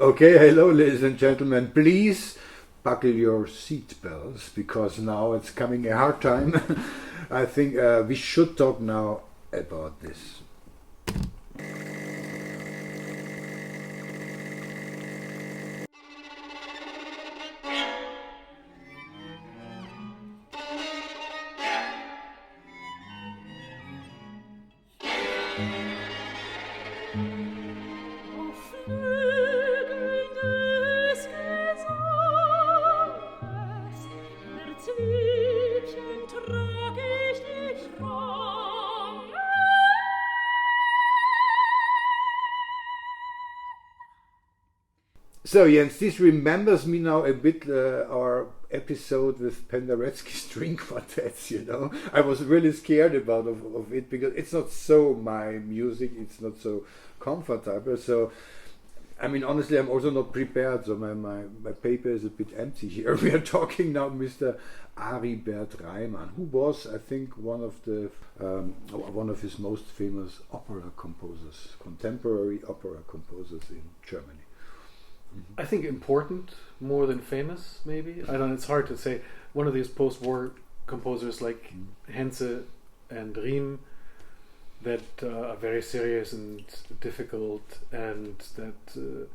Okay, hello, ladies and gentlemen. Please buckle your seat belts because now it's coming a hard time. I think we should talk now about this. So Jens, this remembers me now a bit our episode with Penderecki string quartets. I was really scared about of it because it's not so my music. It's not so comfortable. So I mean, honestly, I'm also not prepared. So my paper is a bit empty here. We are talking now, Mr. Aribert Reimann, who was, I think, one of his most famous opera composers, contemporary opera composers in Germany. I think important more than famous, maybe. I don't know, it's hard to say. One of these post-war composers like Henze and Riem that are very serious and difficult, and that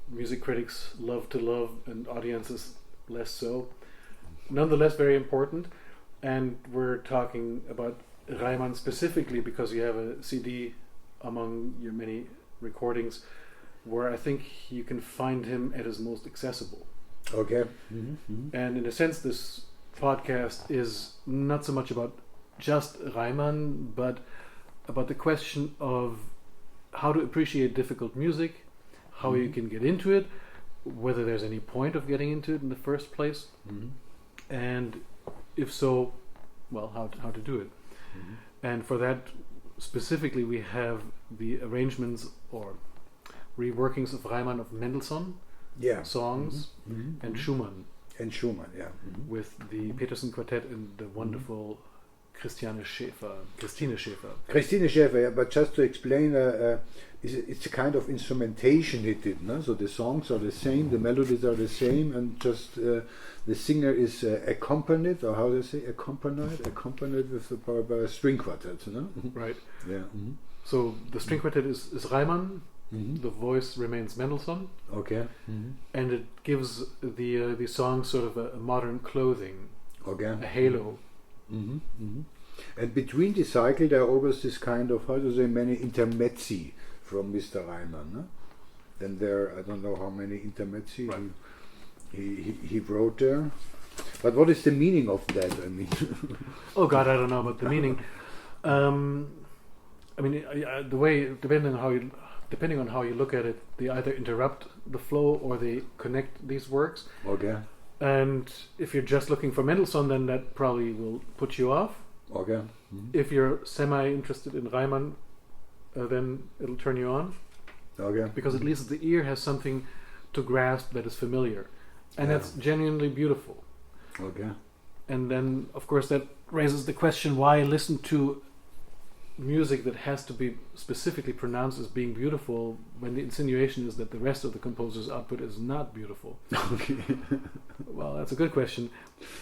music critics love to love and audiences less so. Nonetheless, very important. And we're talking about Reimann specifically because you have a CD among your many recordings where I think you can find him at his most accessible. Okay. And in a sense, this podcast is not so much about just Reimann, but about the question of how to appreciate difficult music, how you can get into it, whether there's any point of getting into it in the first place, and if so, well, how to do it. And for that, specifically, we have the arrangements or reworkings of Reimann of Mendelssohn Songs and Schumann. And Schumann, with the Peterson Quartet and the wonderful Christine Schäfer. Christine Schäfer, yeah, but just to explain, it's a kind of instrumentation he did, no? So the songs are the same, the melodies are the same, and just the singer is accompanied, or how do they say, accompanied with a string quartet, no? Right. Yeah. So the string quartet is Reimann. The voice remains Mendelssohn. Okay. And it gives the song sort of a modern clothing, a halo. And between the cycle, there are always this kind of, how to say, many intermezzi from Mr. Reimann. No? Then there, I don't know how many intermezzi he wrote there. But what is the meaning of that? I mean, oh God, I don't know about the meaning. I mean, the way depending on how you look at it, they either interrupt the flow or they connect these works. Okay. And if you're just looking for Mendelssohn, then that probably will put you off. Okay. If you're semi-interested in Reimann, then it'll turn you on. Okay. Because at least the ear has something to grasp that is familiar. And that's genuinely beautiful. Okay. And then, of course, that raises the question, why listen to music that has to be specifically pronounced as being beautiful when the insinuation is that the rest of the composer's output is not beautiful? Okay. Well, that's a good question.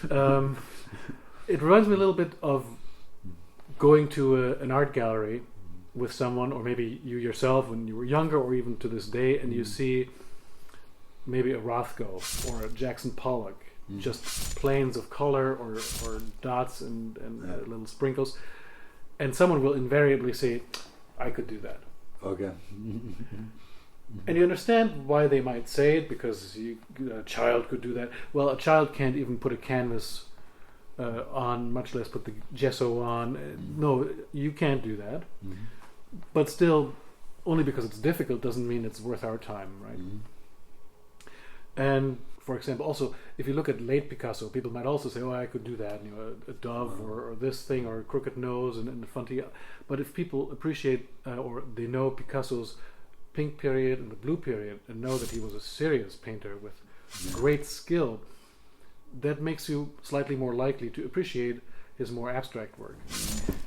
It reminds me a little bit of going to an art gallery with someone, or maybe you yourself when you were younger, or even to this day, and you see maybe a Rothko or a Jackson Pollock, just planes of color or dots and little sprinkles. And someone will invariably say, I could do that. Okay. And you understand why they might say it, because a child could do that. Well, a child can't even put a canvas on, much less put the gesso on. No, you can't do that. But still, only because it's difficult doesn't mean it's worth our time, right? And for example, also, if you look at late Picasso, people might also say, oh, I could do that, a dove or this thing, or a crooked nose and a funny. But if people appreciate or they know Picasso's pink period and the blue period and know that he was a serious painter with great skill, that makes you slightly more likely to appreciate his more abstract work.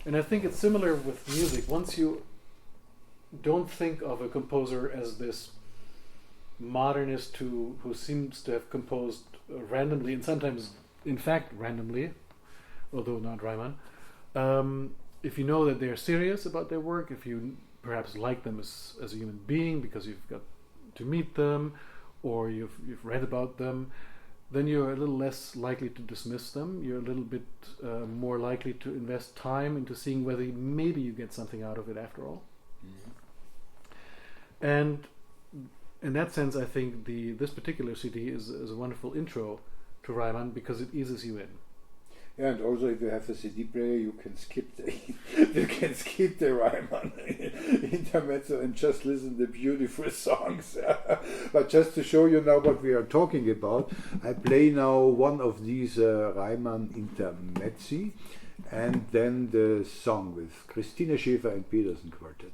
And I think it's similar with music. Once you don't think of a composer as this modernist who seems to have composed randomly, and sometimes, in fact, randomly, although not Reimann, if you know that they're serious about their work, if you perhaps like them as a human being because you've got to meet them, or you've read about them, then you're a little less likely to dismiss them. You're a little bit more likely to invest time into seeing whether maybe you get something out of it after all. Mm-hmm. And in that sense, I think this particular CD is a wonderful intro to Reimann because it eases you in. Yeah, and also if you have a CD player, you can skip the Reimann intermezzo and just listen to beautiful songs. But just to show you now what we are talking about, I play now one of these Reimann intermezzi, and then the song with Christine Schäfer and Mendelssohn Quartet.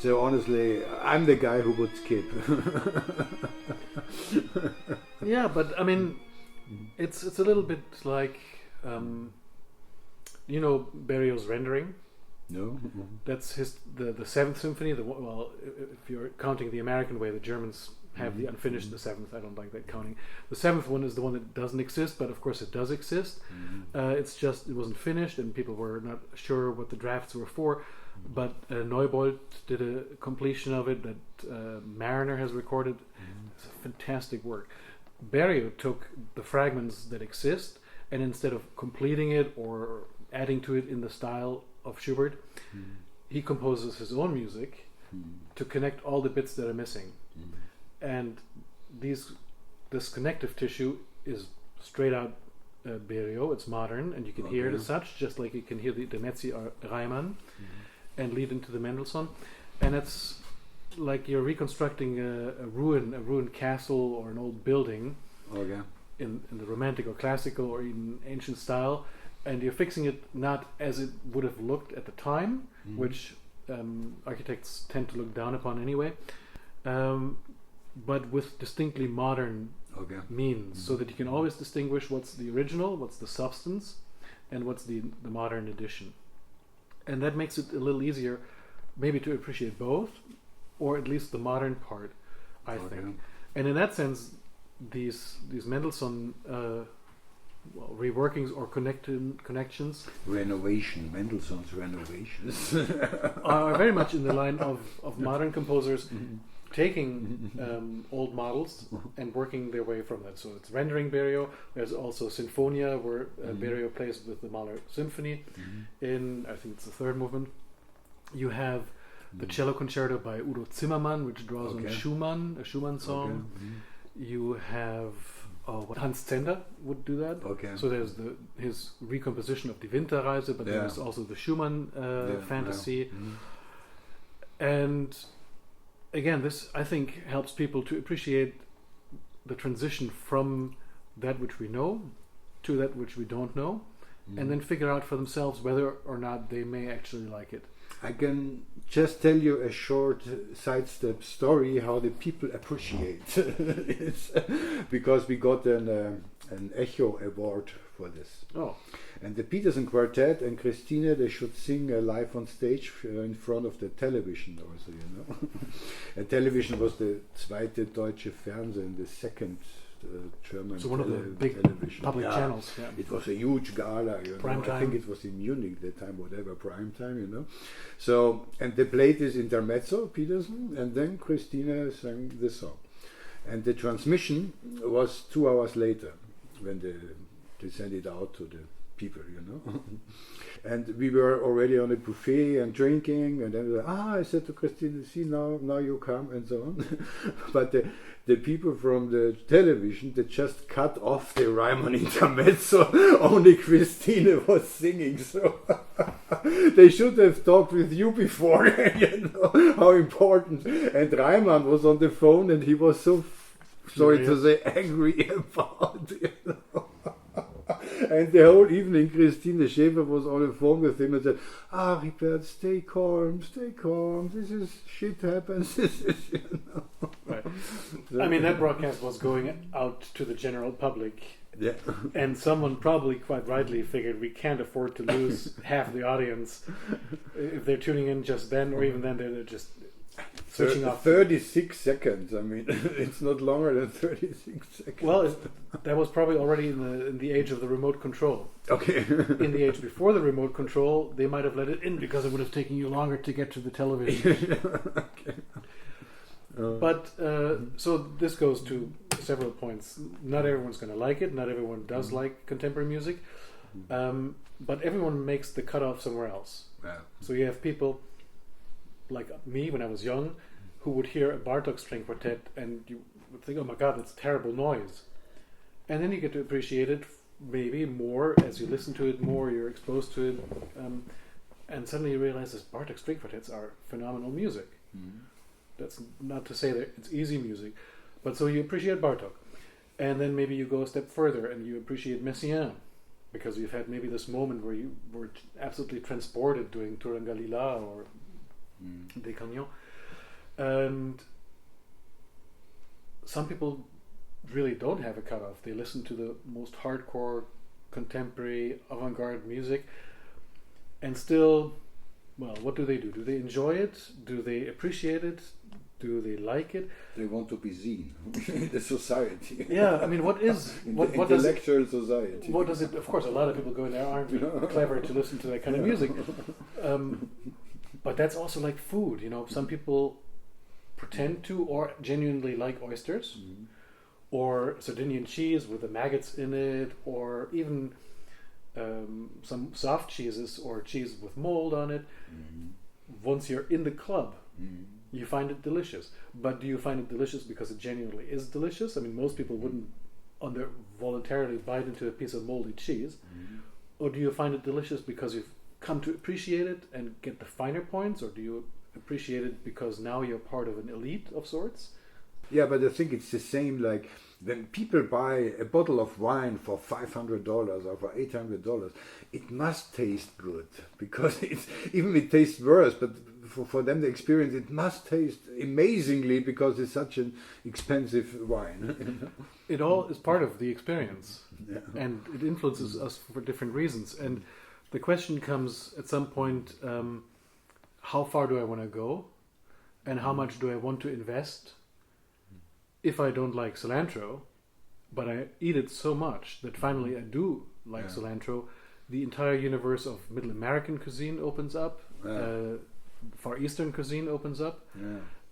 So honestly, I'm the guy who would skip. Yeah, but I mean, it's a little bit like, you know, Berrioz's rendering. No. That's the Seventh Symphony. Well, if you're counting the American way, the Germans have the unfinished, the seventh. I don't like that counting. The seventh one is the one that doesn't exist, but of course it does exist. It's just it wasn't finished, and people were not sure what the drafts were for. But Neubold did a completion of it that Mariner has recorded. It's a fantastic work. Berrios took the fragments that exist, and instead of completing it or adding to it in the style of Schubert, he composes his own music to connect all the bits that are missing. And this connective tissue is straight out Berrios. It's modern, and you can hear it as such, just like you can hear the Mezzi or Reimann, and lead into the Mendelssohn. And it's like you're reconstructing a ruined castle or an old building in the Romantic or Classical or even ancient style, and you're fixing it not as it would have looked at the time, which architects tend to look down upon anyway, but with distinctly modern means, so that you can always distinguish what's the original, what's the substance, and what's the modern edition. And that makes it a little easier maybe to appreciate both, or at least the modern part, I think. And in that sense, these Mendelssohn reworkings or connections, Mendelssohn's renovations are very much in the line of modern composers taking old models and working their way from that. So it's rendering Berrios. There's also Sinfonia, where Berrios plays with the Mahler Symphony in, I think it's the third movement. You have the cello concerto by Udo Zimmermann, which draws on Schumann, a Schumann song. You have Hans Zender would do that. So there's his recomposition of Die Winterreise, but there's also the Schumann fantasy. And again, this I think helps people to appreciate the transition from that which we know to that which we don't know, and then figure out for themselves whether or not they may actually like it. I can just tell you a short sidestep story how the people appreciate it, because we got an Echo Award for this. Oh. And the Peterson Quartet and Christine, they should sing live on stage in front of the television also, you know. And television was the zweite deutsche Fernsehen, the second German so one of the big television. public channels. Yeah. It was a huge gala, you Prime know. time. I think it was in Munich at the time, whatever, prime time, you know. So, and they played this intermezzo, Peterson, and then Christina sang the song. And the transmission was 2 hours later when they sent it out to the people, you know. And we were already on a buffet and drinking, and then I said to Christine, see, now you come, and so on. But the people from the television, they just cut off the Reimann intermezzo. Only Christine was singing, so they should have talked with you before, you know, how important. And Reimann was on the phone, and he was so, sorry to say, angry about, you know. And the whole evening, Christine Schäfer was on the phone with him and said, Aribert, stay calm, this is, shit happens, this is, you know. Right. So, I mean, that broadcast was going out to the general public. Yeah. And someone probably quite rightly figured we can't afford to lose half the audience if they're tuning in just then, or even then they're just switching off. 36 seconds, I mean, it's not longer than 36 seconds. Well, that was probably already in the age of the remote control. Okay. In the age before the remote control, they might have let it in because it would have taken you longer to get to the television. Okay. But so this goes to several points. Not everyone's going to like it. Not everyone does like contemporary music. But everyone makes the cutoff somewhere else. Yeah. So you have people like me when I was young who would hear a Bartok string quartet and you would think, oh my god, that's terrible noise. And then you get to appreciate it maybe more as you listen to it more, you're exposed to it. And suddenly you realize this Bartok string quartets are phenomenal music. Mm-hmm. That's not to say that it's easy music, but so you appreciate Bartok. And then maybe you go a step further and you appreciate Messiaen, because you've had maybe this moment where you were absolutely transported doing Turangalila or Des Cagnons. And some people really don't have a cutoff. They listen to the most hardcore, contemporary, avant-garde music, and still, well, what do they do? Do they enjoy it? Do they appreciate it? Do they like it? They want to be seen in the society. Yeah, I mean, what is what intellectual society? What does it? Of course, a lot of people go in there aren't clever to listen to that kind of music, but that's also like food. You know, some people pretend to or genuinely like oysters, or Sardinian cheese with the maggots in it, or even some soft cheeses or cheese with mold on it. Once you're in the club, you find it delicious. But do you find it delicious because it genuinely is delicious? I mean, most people wouldn't voluntarily bite into a piece of moldy cheese. Or do you find it delicious because you've come to appreciate it and get the finer points? Or do you appreciate it because now you're part of an elite of sorts? Yeah, but I think it's the same like when people buy a bottle of wine for $500 or for $800, it must taste good, because it tastes worse, but for them the experience, it must taste amazingly because it's such an expensive wine. It all is part of the experience, and it influences us for different reasons. And the question comes at some point, how far do I want to go, and how much do I want to invest? If I don't like cilantro, but I eat it so much that finally I do like cilantro, the entire universe of Middle American cuisine opens up, Far Eastern cuisine opens up,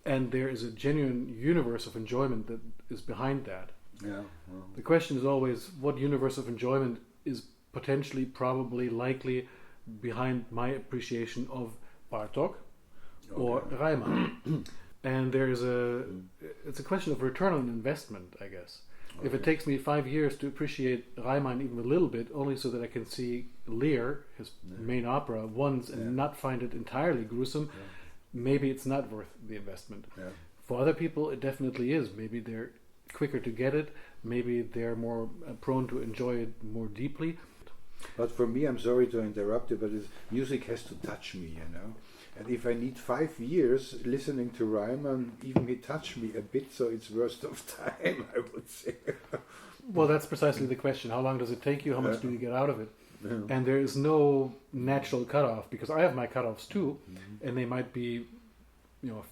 and there is a genuine universe of enjoyment that is behind that. The question is always, what universe of enjoyment is potentially, probably, likely behind my appreciation of Bartok or Reimann? And it's a question of return on investment, I guess. If it takes me 5 years to appreciate Reimann even a little bit, only so that I can see Lear, his main opera, once and not find it entirely gruesome, maybe it's not worth the investment. For other people, it definitely is. Maybe they're quicker to get it. Maybe they're more prone to enjoy it more deeply. But for me, I'm sorry to interrupt you, but music has to touch me, And if I need 5 years listening to Reimann, even he touched me a bit, so it's worth of time, I would say. Well, that's precisely the question. How long does it take you? How much do you get out of it? And there is no natural cutoff, because I have my cutoffs too, and they might be,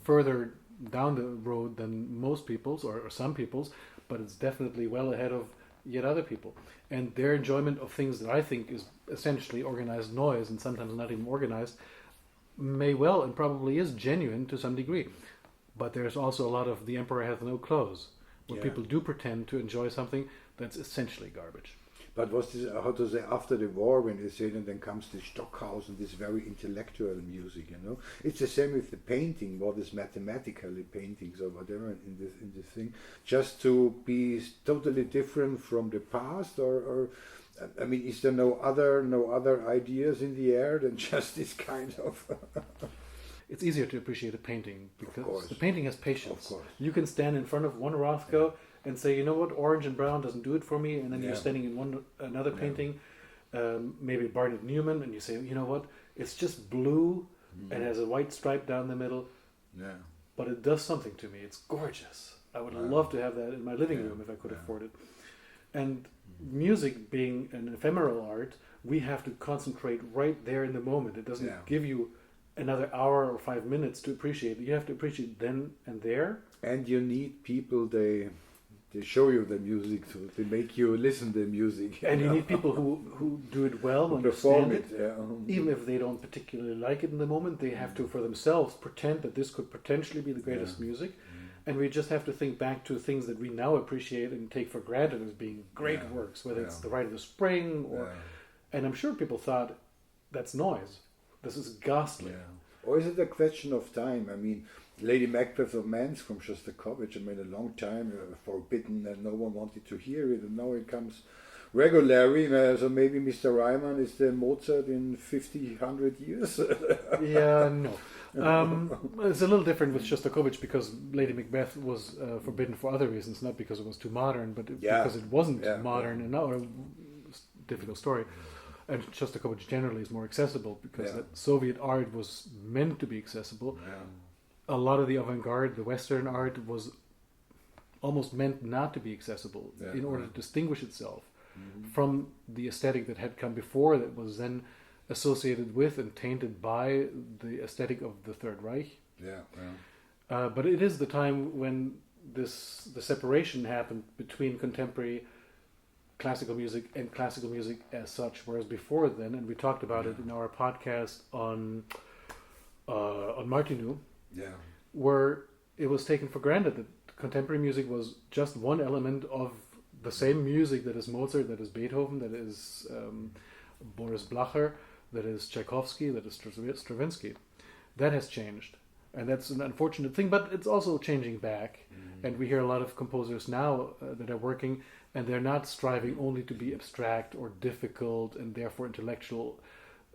further down the road than most people's or some people's, but it's definitely well ahead of yet other people. And their enjoyment of things that I think is essentially organized noise, and sometimes not even organized, may well and probably is genuine to some degree. But there's also a lot of the emperor hath no clothes, where people do pretend to enjoy something that's essentially garbage. But was this, how to say, after the war, when they say, and then comes the Stockhausen, this very intellectual music, It's the same with the painting, what is mathematically paintings or whatever in this thing, just to be totally different from the past, or I mean, is there no other ideas in the air than just this kind of? It's easier to appreciate a painting because the painting has patience. Of course. You can stand in front of one Rothko and say, you know what, orange and brown doesn't do it for me, and then you're standing in another painting, maybe Barnett Newman, and you say, you know what, it's just blue and has a white stripe down the middle, but it does something to me. It's gorgeous. I would love to have that in my living room if I could afford it. And music being an ephemeral art, we have to concentrate right there in the moment. It doesn't give you another hour or 5 minutes to appreciate it. You have to appreciate then and there. And you need people, they show you the music, so they make you listen to the music. And you need people who do it well, who understand it. Even if they don't particularly like it in the moment, they have to, for themselves, pretend that this could potentially be the greatest music. And we just have to think back to things that we now appreciate and take for granted as being great works, whether it's The Rite of the Spring or... And I'm sure people thought, that's noise. This is ghastly. Or is it a question of time? I mean, Lady Macbeth of Mainz from Shostakovich, I mean, a long time forbidden and no one wanted to hear it, and now it comes regularly. So maybe Mr. Reimann is the Mozart in 100 years? No. It's a little different with Shostakovich because Lady Macbeth was forbidden for other reasons, not because it was too modern, but because it wasn't modern. And now, difficult story. And Shostakovich generally is more accessible because that Soviet art was meant to be accessible. A lot of the avant-garde, the Western art, was almost meant not to be accessible in order to distinguish itself from the aesthetic that had come before, that was then associated with and tainted by the aesthetic of the Third Reich. But it is the time when the separation happened between contemporary classical music and classical music as such, whereas before then, and we talked about it in our podcast on Martinu, where it was taken for granted that contemporary music was just one element of the same music that is Mozart, that is Beethoven, that is Boris Blacher, that is Tchaikovsky, that is Stravinsky. That has changed, and that's an unfortunate thing, but it's also changing back. And we hear a lot of composers now that are working, and they're not striving only to be abstract or difficult and therefore intellectual.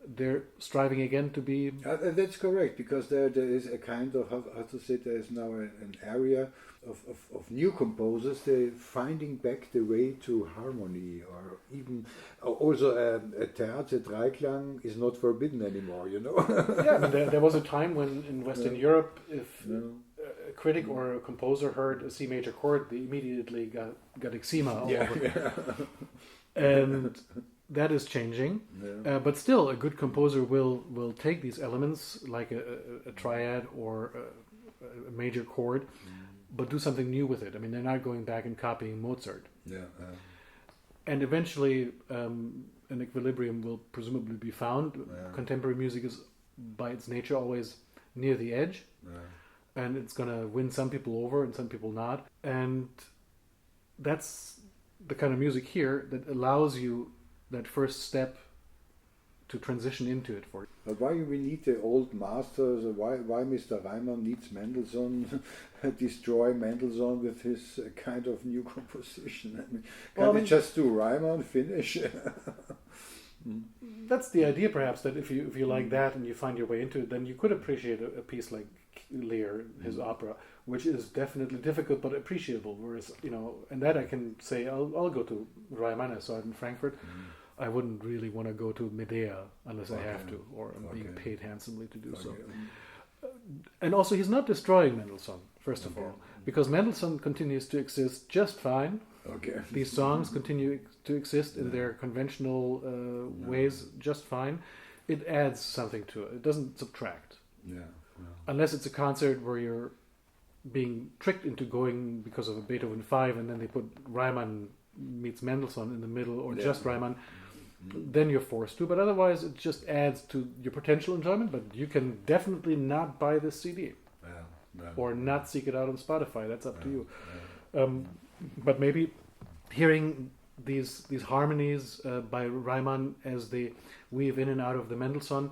They're striving again to be... that's correct, because there is a kind of, how to say, there is now an area of new composers. They're finding back the way to harmony, or even also a Terze Dreiklang is not forbidden anymore, There was a time when in Western Europe, if a critic or a composer heard a C major chord, they immediately got eczema all over. And that is changing, but still a good composer will take these elements like a triad or a major chord, but do something new with it. I mean, they're not going back and copying Mozart. And eventually an equilibrium will presumably be found. Contemporary music is by its nature always near the edge, and it's going to win some people over and some people not. And that's the kind of music here that allows you that first step to transition into it for you. But why we need the old masters? Why Mr. Reimann needs Mendelssohn, destroy Mendelssohn with his kind of new composition? I mean, can't he just do Reimann, finish? That's the idea, perhaps, that if you like that and you find your way into it, then you could appreciate a piece like Lear, his opera, which is definitely difficult but appreciable. Whereas, and that I can say, I'll go to Reimann. I saw it in Frankfurt. I wouldn't really want to go to Medea unless I have to, or I'm being Okay. paid handsomely to do so. And also, he's not destroying Mendelssohn, first of Okay. all, because Mendelssohn continues to exist just fine. Okay. These songs continue to exist in their conventional ways just fine. It adds something to it. It doesn't subtract. Yeah. Unless it's a concert where you're being tricked into going because of a Beethoven 5 and then they put Reimann meets Mendelssohn in the middle, or just Reimann, then you're forced to. But otherwise, it just adds to your potential enjoyment. But you can definitely not buy this CD or not seek it out on Spotify. That's up to you. But maybe hearing these harmonies by Reimann as they weave in and out of the Mendelssohn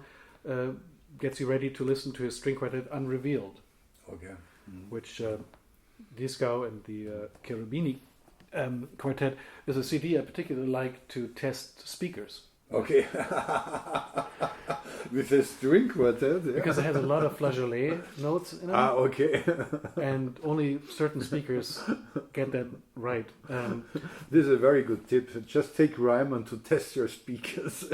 gets you ready to listen to his string quartet Unrevealed, Okay. which Dieskau and the Cherubini quartet is a CD I particularly like to test speakers. Okay. With a string quartet. Yeah. Because it has a lot of flageolet notes in it. Okay. And only certain speakers get that right. This is a very good tip. Just take Reimann to test your speakers.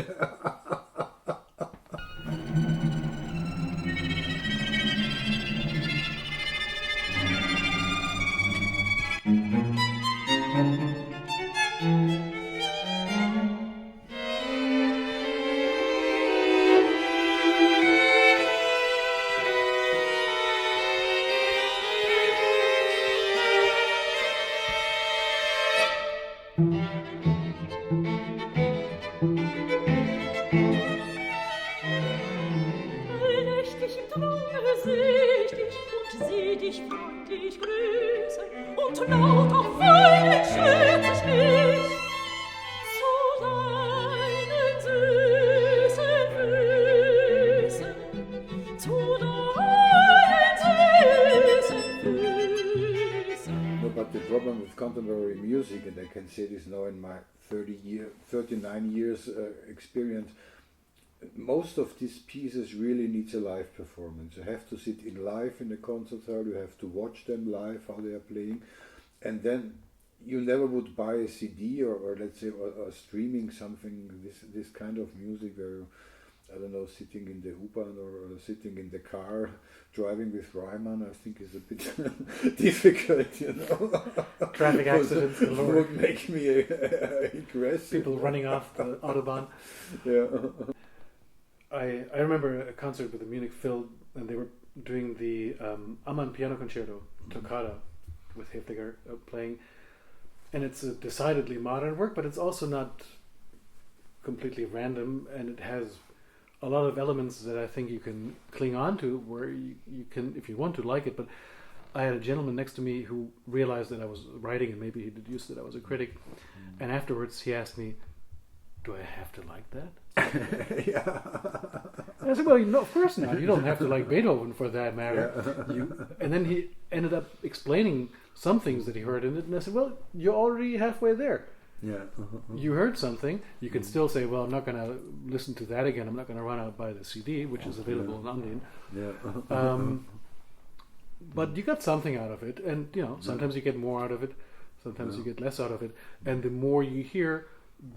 Nächtlich im Traume seh ich dich und seh dich freundlich grüßen und laut auf Weinen schütz ich mich zu deinen süßen Füßen, zu deinen süßen Füßen. No, but the problem with contemporary music, and I can say this now in my 39 years experience, most of these pieces really needs a live performance. You have to sit in live in the concert hall, you have to watch them live, how they are playing, and then you never would buy a CD or let's say or streaming something, this kind of music where you, I don't know, sitting in the U-Bahn or sitting in the car driving with Reimann, I think is a bit difficult, you know. Traffic accidents galore. Would make me aggressive. People running off the Autobahn. Yeah. I remember a concert with the Munich Phil, and they were doing the Amann Piano Concerto Toccata with Heftiger playing, and it's a decidedly modern work, but it's also not completely random, and it has a lot of elements that I think you can cling on to, where you can, if you want to, like it. But I had a gentleman next to me who realized that I was writing, and maybe he deduced that I was a critic, and afterwards he asked me, do I have to like that? Yeah. And I said, well, no, of course not. You don't have to like Beethoven for that matter. And then he ended up explaining some things that he heard in it, and I said, well, you're already halfway there. Yeah. You heard something. You can still say, well, I'm not going to listen to that again. I'm not going to run out by the CD, which is available in Undine. Yeah. But you got something out of it, and you know, sometimes you get more out of it, sometimes you get less out of it, and the more you hear,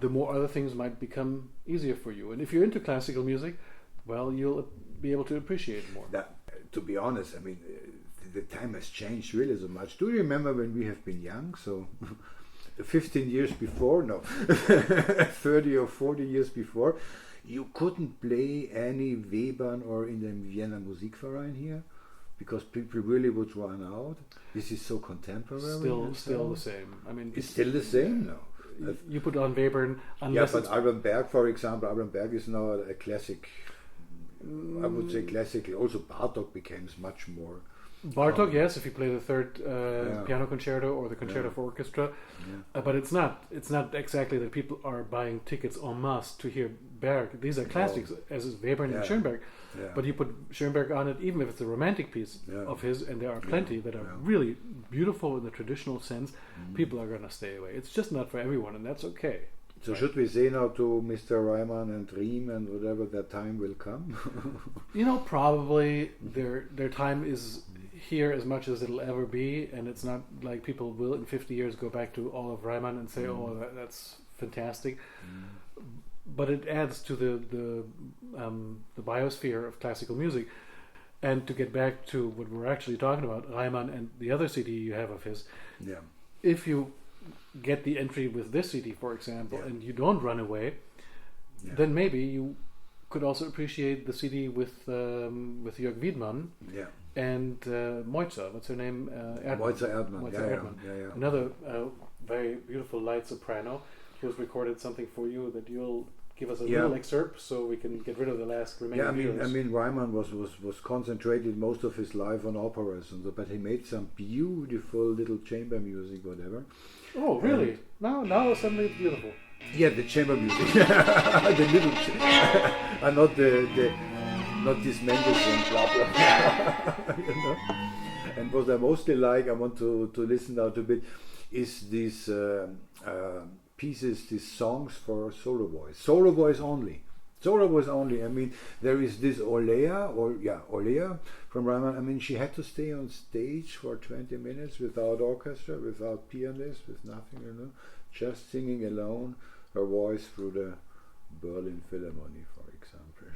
the more other things might become easier for you. And if you're into classical music, well, you'll be able to appreciate it more. That, to be honest, I mean, the time has changed really so much. Do you remember when we have been young? So 15 years before, no, 30 or 40 years before, you couldn't play any Webern or in the Vienna Musikverein here because people really would run out. This is so contemporary. Still the same. I mean, it's still the same now. You put on Webern, unless but Alban Berg, for example, Alban Berg is now a classic. I would say classically. Also, Bartók becomes much more. Bartók, yes, if you play the third piano concerto or the concerto for orchestra, but it's not exactly that people are buying tickets en masse to hear Berg. These are classics, as is Webern and Schoenberg. Yeah. But you put Schoenberg on it, even if it's a romantic piece of his, and there are plenty that are really beautiful in the traditional sense, people are going to stay away. It's just not for everyone, and that's okay. So should we say now to Mr. Reimann and Riem and whatever their time will come? You know, probably their time is here as much as it'll ever be, and it's not like people will in 50 years go back to all of Reimann and say, oh, that's fantastic. but it adds to the biosphere of classical music. And to get back to what we're actually talking about, Reimann and the other CD you have of his, Yeah. if you get the entry with this CD, for example, and you don't run away, then maybe you could also appreciate the CD with Jörg Wiedmann and Moitza. What's her name? Moitza Erdmann. Moitza Erdmann. Yeah. Another very beautiful light soprano. He has recorded something for you that you'll give us a little excerpt so we can get rid of the last remaining viewers. I mean, Reimann was concentrated most of his life on operas, and so, but he made some beautiful little chamber music, whatever. Oh, really? Now suddenly it's beautiful. Yeah, the chamber music, the little, not this Mendelssohn blah blah. You know? And what I mostly like, I want to listen out a bit, is these pieces, these songs for solo voice only. I mean, there is this Ollea from Reimann. I mean, she had to stay on stage for 20 minutes without orchestra, without pianist, with nothing, you know, just singing alone, her voice through the Berlin Philharmonic, for example.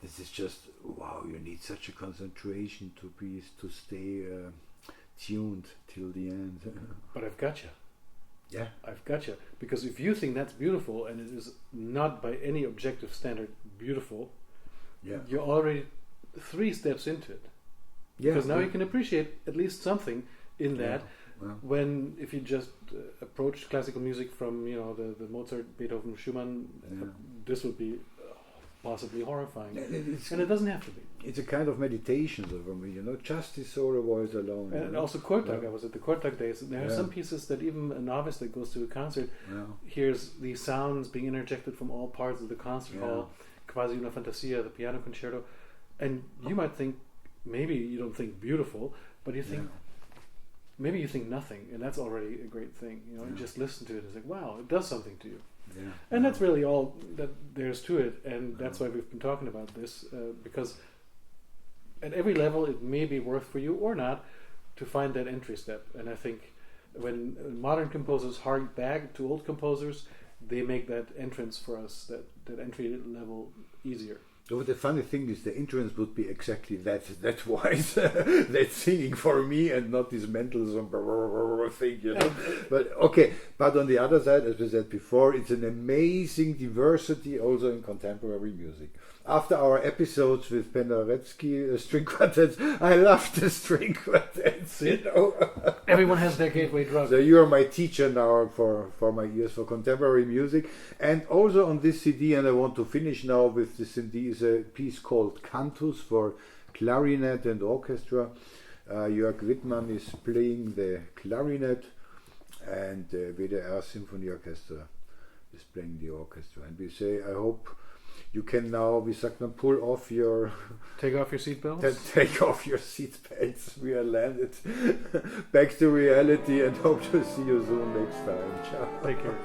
This is just wow! You need such a concentration to stay tuned till the end. But I've got you. Yeah, I've got you. Because if you think that's beautiful and it is not by any objective standard beautiful, you're already 3 steps into it. Yeah, because now you can appreciate at least something in that. When if you just approach classical music from the Mozart, Beethoven, Schumann, this would be possibly horrifying, and it doesn't have to be. It's a kind of meditation for me, just this solo voice alone. And also Kurtag. I was at the Kurtag days, and there are some pieces that even a novice that goes to a concert hears these sounds being interjected from all parts of the concert hall, quasi una fantasia, the piano concerto, and you might think maybe you don't think beautiful, but you think maybe you think nothing, and that's already a great thing. You just listen to it, it's like, wow, it does something to you. Yeah. And that's really all that there's to it, and that's why we've been talking about this, because at every level it may be worth for you or not to find that entry step. And I think when modern composers hark back to old composers, they make that entrance for us, that entry level, easier. So the funny thing is the entrance would be exactly that voice, that singing for me, and not this Mendelssohn thing, But okay, but on the other side, as we said before, it's an amazing diversity also in contemporary music. After our episodes with Penderecki string quartets, I love the string quartets. Everyone has their gateway drug. So you are my teacher now for my ears for contemporary music, and also on this CD. And I want to finish now with this CD is a piece called Cantus for clarinet and orchestra. Jörg Wiedmann is playing the clarinet, and WDR Symphony Orchestra is playing the orchestra. And we say, I hope you can now, we sagt man, pull off your... Take off your seatbelts? Take off your seatbelts. We are landed back to reality, and hope to see you soon next time. Ciao. Take care.